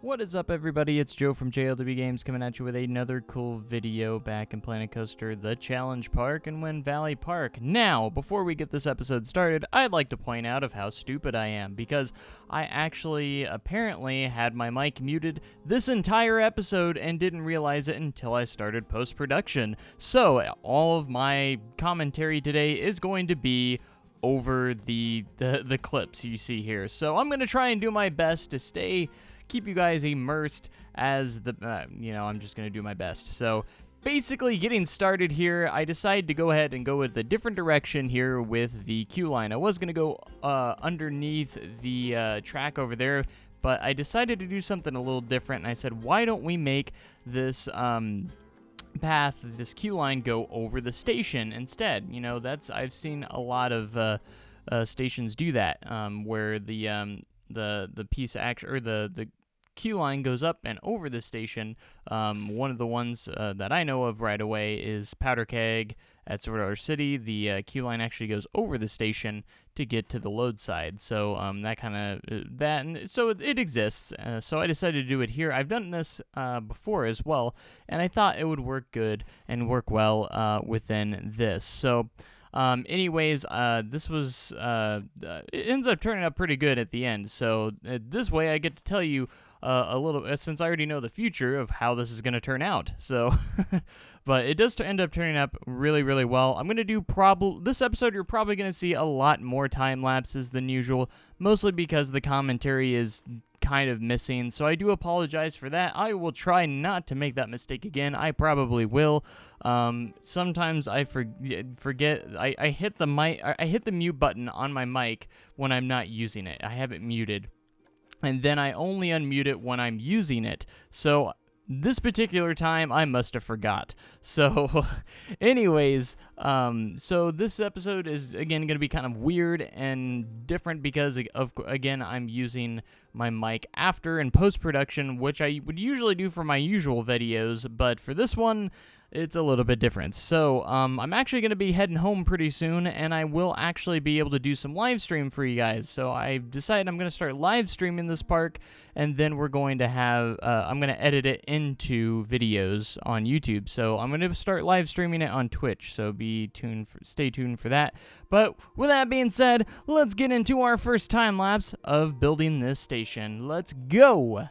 What is up, everybody? It's Joe from JLW Games coming at you with another cool video back in Planet Coaster, the Challenge Park and Wind Valley Park. Now, before we get this episode started, I'd like to point out of how stupid I am, because I actually apparently had my mic muted this entire episode and didn't realize it until I started post-production. So, all of my commentary today is going to be over the clips you see here. So I'm going to try and do my best to keep you guys immersed as I'm just going to do my best. So basically, getting started here, I decided to go ahead and go with a different direction here with the queue line. I was going to go underneath the track over there, but I decided to do something a little different, and I said, why don't we make this this queue line go over the station instead? I've seen a lot of stations do that, where the queue line goes up and over the station. One of the ones that I know of right away is Powder Keg at Silver City. The queue line actually goes over the station to get to the load side. So so it exists. So I decided to do it here. I've done this before as well, and I thought it would work good and work well within this. So this was, it ends up turning out pretty good at the end. So this way I get to tell you a little, since I already know the future of how this is going to turn out. So, but it does end up turning up really, really well. I'm going to do this episode, you're probably going to see a lot more time lapses than usual, mostly because the commentary is kind of missing, so I do apologize for that. I will try not to make that mistake again. I probably will. Sometimes I forget. I hit the mic. I hit the mute button on my mic when I'm not using it. I have it muted, and then I only unmute it when I'm using it. So this particular time, I must have forgot. So, anyways, so this episode is, again, going to be kind of weird and different because, again, I'm using my mic after in post-production, which I would usually do for my usual videos, but for this one, it's a little bit different. So, I'm actually going to be heading home pretty soon, and I will actually be able to do some live stream for you guys. So, I decided I'm going to start live streaming this park, and then we're going to have, I'm going to edit it into videos on YouTube. So, I'm going to start live streaming it on Twitch, so stay tuned for that. But with that being said, let's get into our first time lapse of building this station. Let's go!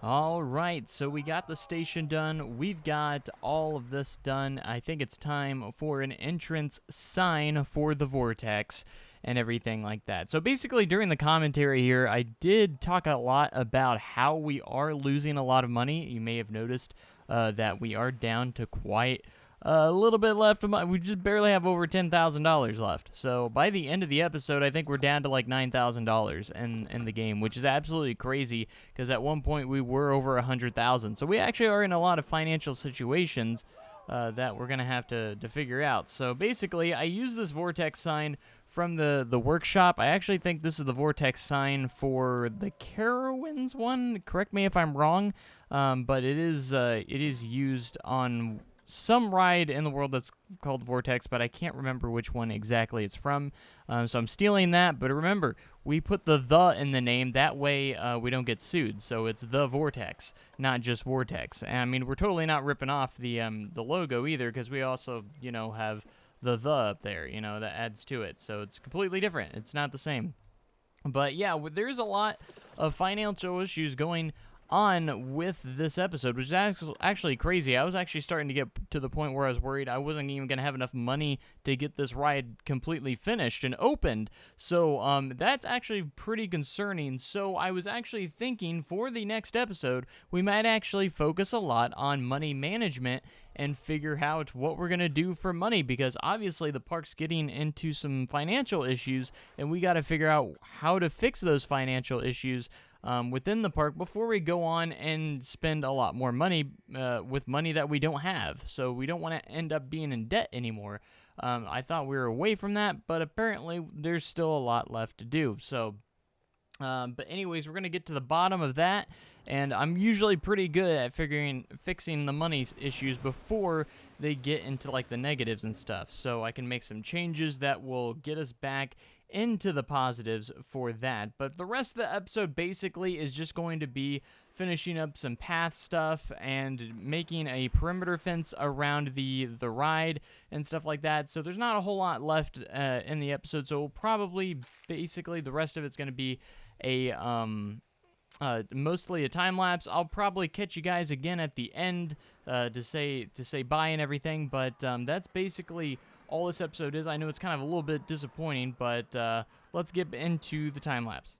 All right, so we got the station done. We've got all of this done. I think it's time for an entrance sign for the vortex and everything like that. So basically, during the commentary here, I did talk a lot about how we are losing a lot of money. You may have noticed that we are down to quite a little bit left of money. We just barely have over $10,000 left. So by the end of the episode, I think we're down to like $9,000 in the game, which is absolutely crazy because at one point we were over 100,000. So we actually are in a lot of financial situations that we're gonna have to figure out. So basically, I use this vortex sign from the workshop. I actually think this is the vortex sign for the Carowinds one. Correct me if I'm wrong, but it is used on some ride in the world that's called Vortex, but I can't remember which one exactly it's from. So I'm stealing that, but remember, we put the in the name. That way we don't get sued. So it's the Vortex, not just Vortex. And I mean, we're totally not ripping off the logo either, because we also, have the up there, that adds to it. So it's completely different. It's not the same. But yeah, there's a lot of financial issues going on with this episode, which is actually crazy. I was actually starting to get to the point where I was worried I wasn't even going to have enough money to get this ride completely finished and opened. So that's actually pretty concerning. So I was actually thinking for the next episode, we might actually focus a lot on money management and figure out what we're going to do for money, because obviously the park's getting into some financial issues, and we got to figure out how to fix those financial issues within the park before we go on and spend a lot more money with money that we don't have. So we don't want to end up being in debt anymore. I thought we were away from that, but apparently there's still a lot left to do. So, but anyways, we're going to get to the bottom of that, and I'm usually pretty good at fixing the money issues before they get into like the negatives and stuff. So I can make some changes that will get us back into the positives for that. But the rest of the episode basically is just going to be finishing up some path stuff and making a perimeter fence around the ride and stuff like that. So there's not a whole lot left in the episode. So we'll probably basically the rest of it's going to be a mostly a time lapse. I'll probably catch you guys again at the end to say bye and everything. But that's basically all this episode is. I know it's kind of a little bit disappointing, but let's get into the time lapse.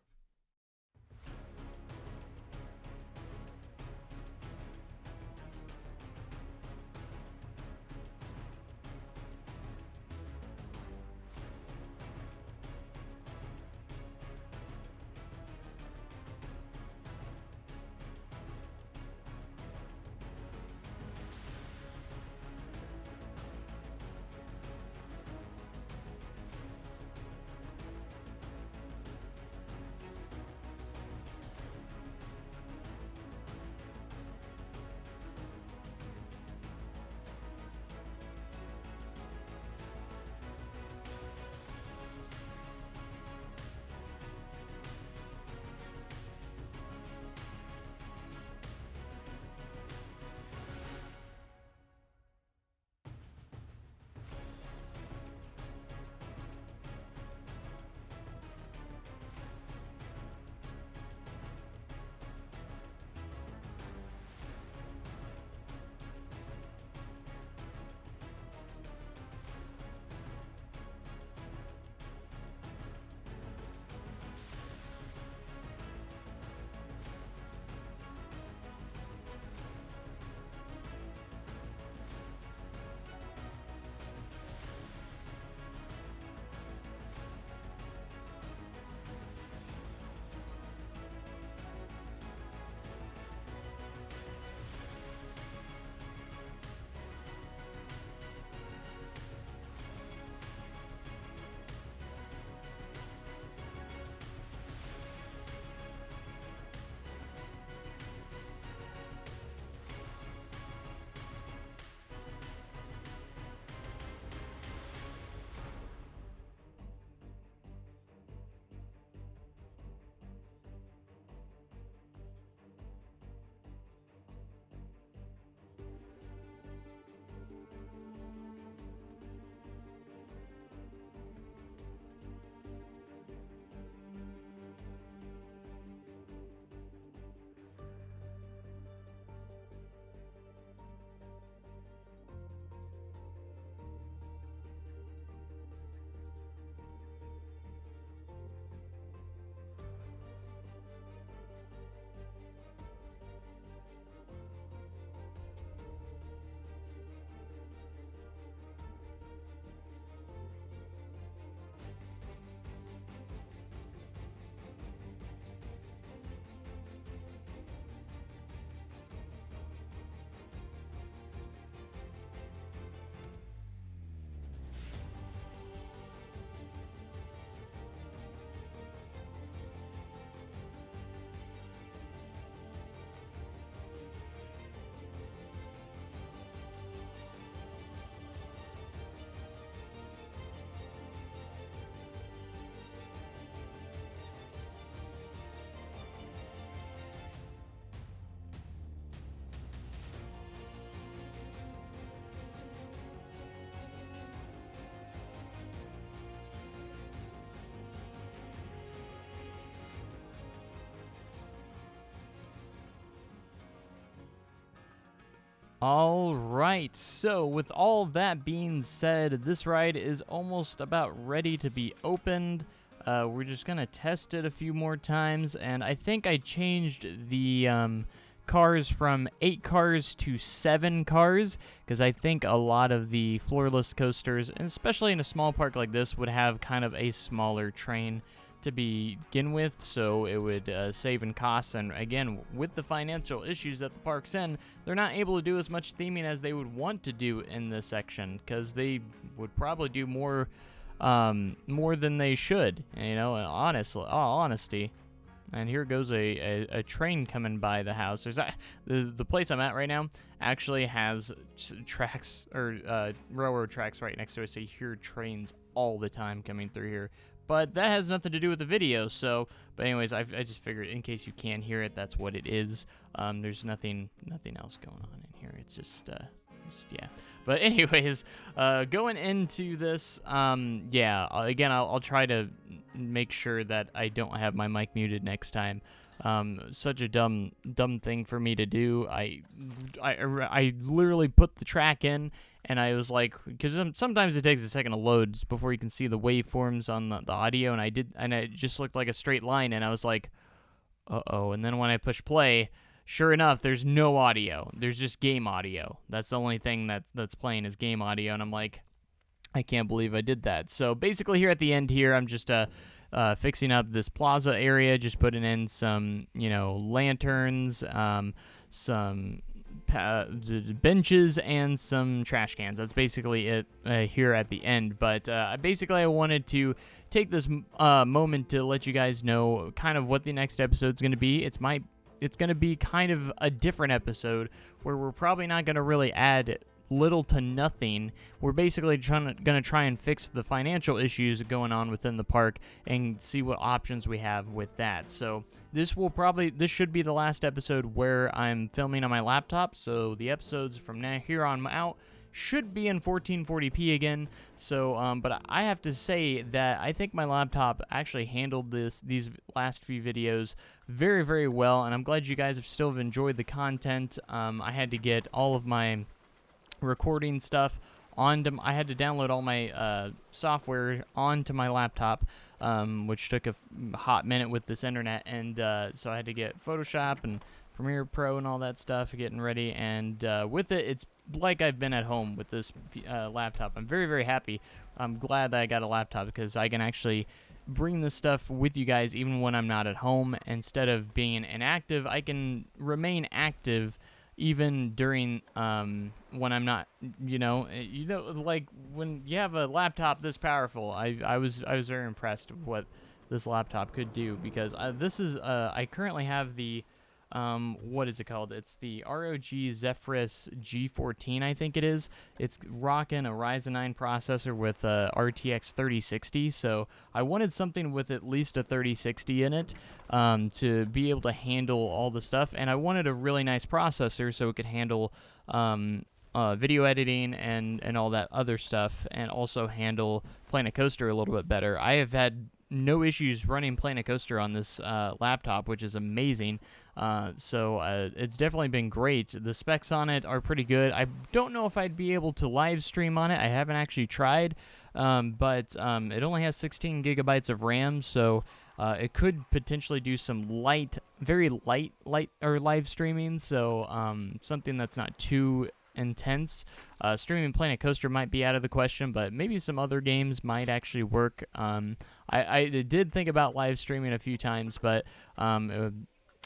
All right, so with all that being said, this ride is almost about ready to be opened. We're just gonna test it a few more times, and I think I changed the cars from 8 cars to 7 cars, because I think a lot of the floorless coasters, and especially in a small park like this, would have kind of a smaller train to begin with, so it would save in costs. And again, with the financial issues that the park's in, they're not able to do as much theming as they would want to do in this section, because they would probably do more than they should, you know, honesty. And here goes a train coming by the house. There's the place I'm at right now actually has tracks, or railroad tracks right next to it, so you hear trains all the time coming through here. But that has nothing to do with the video, so, but anyways, I just figured in case you can hear it, that's what it is. There's nothing else going on in here. It's just yeah. But anyways, going into this, yeah, again, I'll try to make sure that I don't have my mic muted next time. Such a dumb thing for me to do. I literally put the track in, and I was like, because sometimes it takes a second to load before you can see the waveforms on the audio, and it just looked like a straight line, and I was like, uh-oh. And then when I push play, sure enough, there's no audio. There's just game audio. That's the only thing that's playing is game audio, and I'm like, I can't believe I did that. So basically here at the end here, I'm just fixing up this plaza area, just putting in some, you know, lanterns, some benches, and some trash cans. That's basically it here at the end. But basically I wanted to take this moment to let you guys know kind of what the next episode's going to be. It's going to be kind of a different episode where we're probably not going to really add little to nothing. We're basically going to try and fix the financial issues going on within the park and see what options we have with that. So this should be the last episode where I'm filming on my laptop. So the episodes from here on out should be in 1440p again. So, but I have to say that I think my laptop actually handled these last few videos very, very well, and I'm glad you guys have still enjoyed the content. I had to get all of my recording stuff onto. I had to download all my software onto my laptop, which took a hot minute with this internet, and so I had to get Photoshop and Premiere Pro and all that stuff, getting ready, and with it, it's like I've been at home with this laptop. I'm very, very happy. I'm glad that I got a laptop because I can actually bring this stuff with you guys even when I'm not at home. Instead of being inactive, I can remain active even during when I'm not, you know, like when you have a laptop this powerful. I was very impressed with what this laptop could do, because this is I currently have the what is it called? It's the ROG Zephyrus G14, I think it is. It's rocking a Ryzen 9 processor with a RTX 3060, so I wanted something with at least a 3060 in it to be able to handle all the stuff, and I wanted a really nice processor so it could handle video editing and all that other stuff, and also handle Planet Coaster a little bit better. I have had no issues running Planet Coaster on this laptop, which is amazing. So it's definitely been great. The specs on it are pretty good. I don't know if I'd be able to live stream on it. I haven't actually tried, but it only has 16 gigabytes of RAM, so it could potentially do some very light or live streaming. So something that's not too intense. Streaming Planet Coaster might be out of the question, but maybe some other games might actually work. I did think about live streaming a few times, but I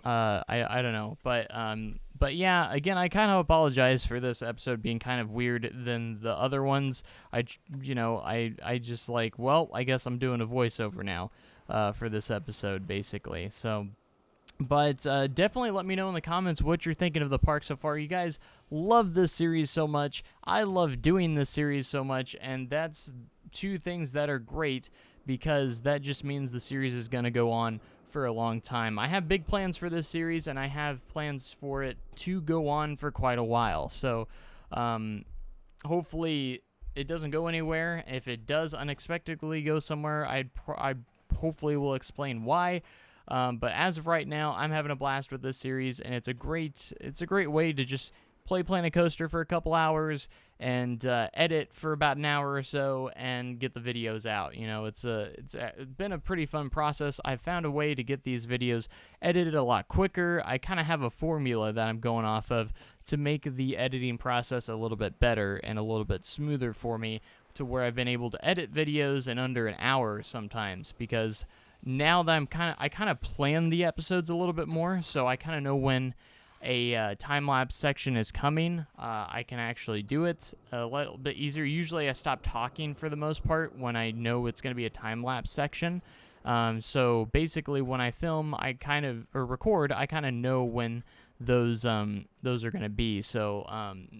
don't know. But yeah, again, I kind of apologize for this episode being kind of weird than the other ones. I just like, well, I guess I'm doing a voiceover now for this episode, basically. So, but definitely let me know in the comments what you're thinking of the park so far. You guys love this series so much. I love doing this series so much, and that's two things that are great, because that just means the series is going to go on for a long time. I have big plans for this series, and I have plans for it to go on for quite a while. So hopefully it doesn't go anywhere. If it does unexpectedly go somewhere, I hopefully will explain why. But as of right now, I'm having a blast with this series, and it's a great way to just play Planet Coaster for a couple hours and edit for about an hour or so and get the videos out. It's been a pretty fun process. I've found a way to get these videos edited a lot quicker. I kind of have a formula that I'm going off of to make the editing process a little bit better and a little bit smoother for me, to where I've been able to edit videos in under an hour sometimes, because now that I kind of plan the episodes a little bit more, so I kind of know when a time-lapse section is coming. I can actually do it a little bit easier. Usually I stop talking for the most part when I know it's going to be a time-lapse section. So basically when I film, or record, I kind of know when those are going to be. So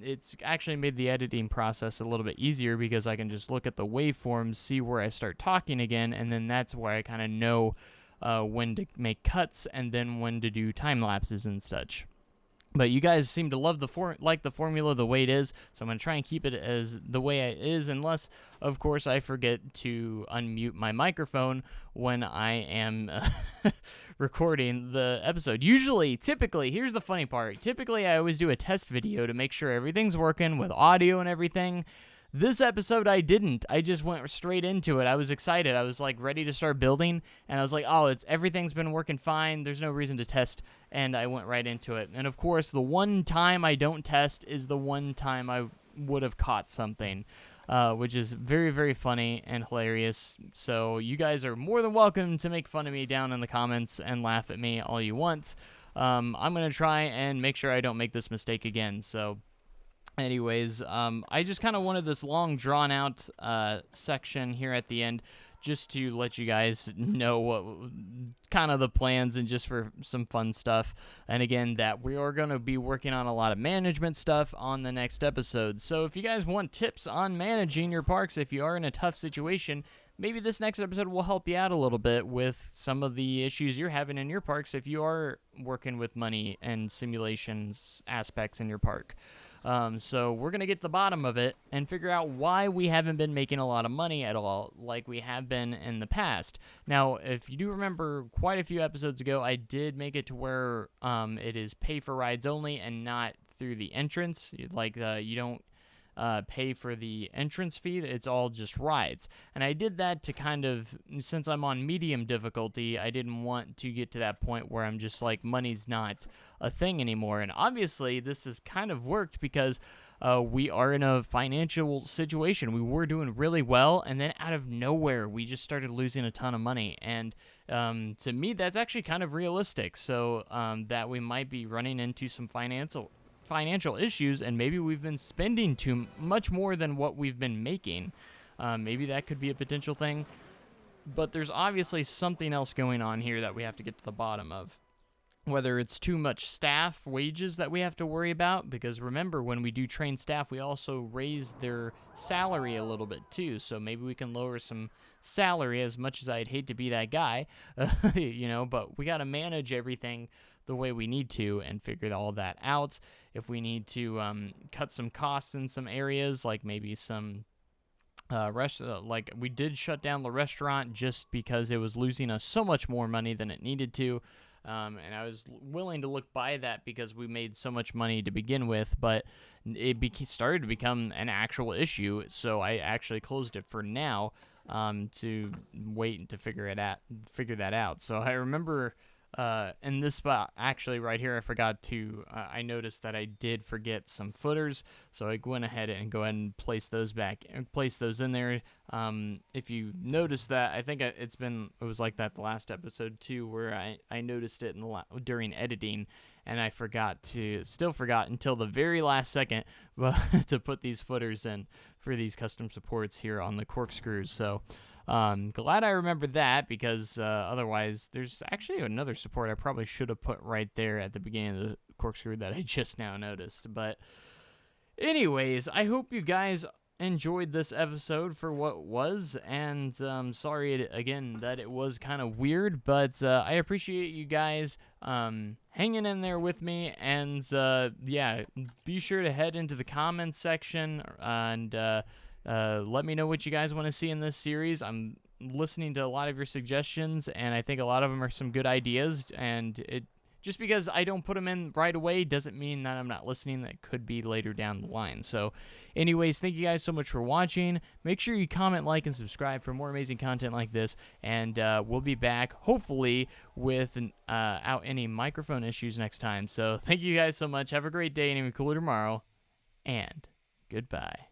it's actually made the editing process a little bit easier, because I can just look at the waveforms, see where I start talking again, and then that's where I kind of know when to make cuts and then when to do time lapses and such. But you guys seem to love the formula the way it is, so I'm going to try and keep it as the way it is, unless, of course, I forget to unmute my microphone when I am recording the episode. Typically, here's the funny part. Typically, I always do a test video to make sure everything's working with audio and everything. This episode, I didn't. I just went straight into it. I was excited. I was ready to start building, and I was like, oh, everything's been working fine. There's no reason to test, and I went right into it. And of course, the one time I don't test is the one time I would have caught something, which is very, very funny and hilarious. So you guys are more than welcome to make fun of me down in the comments and laugh at me all you want. I'm going to try and make sure I don't make this mistake again. So anyways, I just kind of wanted this long, drawn-out section here at the end, just to let you guys know what kind of the plans, and just for some fun stuff. And again, that we are going to be working on a lot of management stuff on the next episode. So if you guys want tips on managing your parks, if you are in a tough situation, maybe this next episode will help you out a little bit with some of the issues you're having in your parks if you are working with money and simulations aspects in your park. So we're going to get to the bottom of it and figure out why we haven't been making a lot of money at all like we have been in the past. Now, if you do remember, quite a few episodes ago, I did make it to where it is pay for rides only and not through the entrance. You don't pay for the entrance fee. It's all just rides. And I did that to kind of, since I'm on medium difficulty, I didn't want to get to that point where I'm just money's not a thing anymore. And obviously this has kind of worked, because we are in a financial situation. We were doing really well, and then out of nowhere we just started losing a ton of money. And to me, that's actually kind of realistic. So that we might be running into some financial issues, and maybe we've been spending too much more than what we've been making. Maybe that could be a potential thing, but there's obviously something else going on here that we have to get to the bottom of. Whether it's too much staff wages that we have to worry about, because remember, when we do train staff, we also raise their salary a little bit too, so maybe we can lower some salary, as much as I'd hate to be that guy, but we got to manage everything the way we need to and figure all that out. If we need to cut some costs in some areas, like maybe some we did shut down the restaurant just because it was losing us so much more money than it needed to. And I was willing to look by that because we made so much money to begin with, but it started to become an actual issue, so I actually closed it for now to wait and to figure that out. So I remember in this spot, actually right here, I noticed that I did forget some footers, so I went ahead and place those in there. If you notice that, I think it was like that the last episode too, where I noticed it during editing, and I still forgot until the very last second to put these footers in for these custom supports here on the corkscrews. So glad I remembered that, because otherwise there's actually another support I probably should have put right there at the beginning of the corkscrew that I just now noticed. But anyways, I hope you guys enjoyed this episode for what was, and sorry again that it was kind of weird, but I appreciate you guys hanging in there with me, and be sure to head into the comments section and let me know what you guys want to see in this series. I'm listening to a lot of your suggestions, and I think a lot of them are some good ideas, and just because I don't put them in right away doesn't mean that I'm not listening. That could be later down the line. So anyways, thank you guys so much for watching. Make sure you comment, like, and subscribe for more amazing content like this, and we'll be back hopefully without any microphone issues next time. So thank you guys so much. Have a great day and even cooler tomorrow, and goodbye.